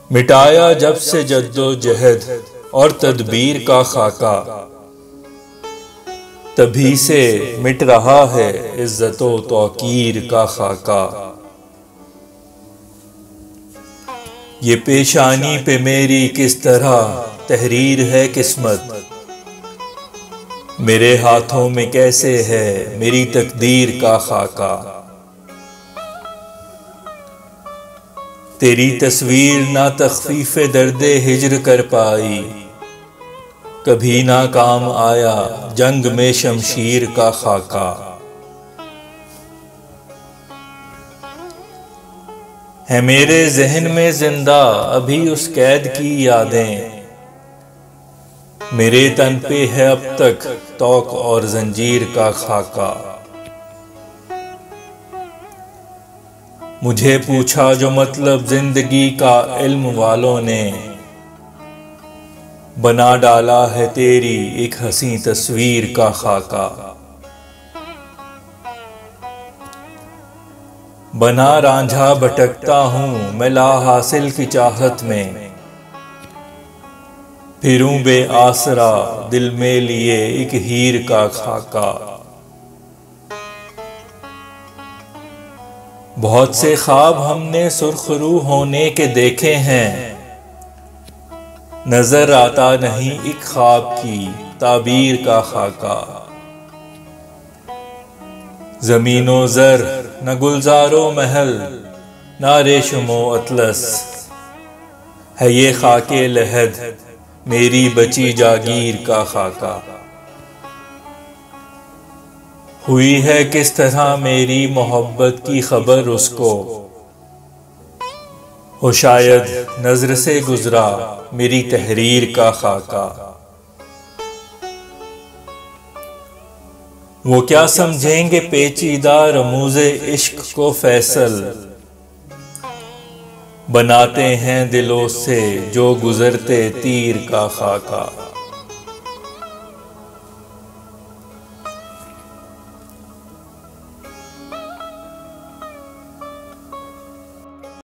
मिटाया जब से जद्दोजहद और तदबीर का खाका, तभी से मिट रहा है इज्जतो तौकीर का खाका। ये पेशानी पे मेरी किस तरह तहरीर है किस्मत, मेरे हाथों में कैसे है मेरी तकदीर का खाका। तेरी तस्वीर ना तख्फीफ़े दर्दे हिज्र कर पाई, कभी ना काम आया जंग में शमशीर का खाका। है मेरे जहन में जिंदा अभी उस कैद की यादें, मेरे तन पे है अब तक तौक और जंजीर का खाका। मुझे पूछा जो मतलब जिंदगी का इल्म वालों ने, बना डाला है तेरी एक हंसी तस्वीर का खाका। बना रांझा भटकता हूँ मैं ला हासिल की चाहत में, फिरूं बे आसरा दिल में लिए एक हीर का खाका। बहुत से ख्वाब हमने सुर्खरू होने के देखे हैं, नजर आता नहीं एक ख्वाब की ताबीर का खाका। ज़मीनो ज़र न गुलजारो महल न रेशमो अतलस, है ये खाके लहद मेरी बची जागीर का खाका। हुई है किस तरह मेरी मोहब्बत की खबर उसको, हो शायद नजर से गुजरा मेरी तहरीर का खाका। वो क्या समझेंगे पेचीदा रमूज़े इश्क को फैसल, बनाते हैं दिलों से जो गुजरते तीर का खाका।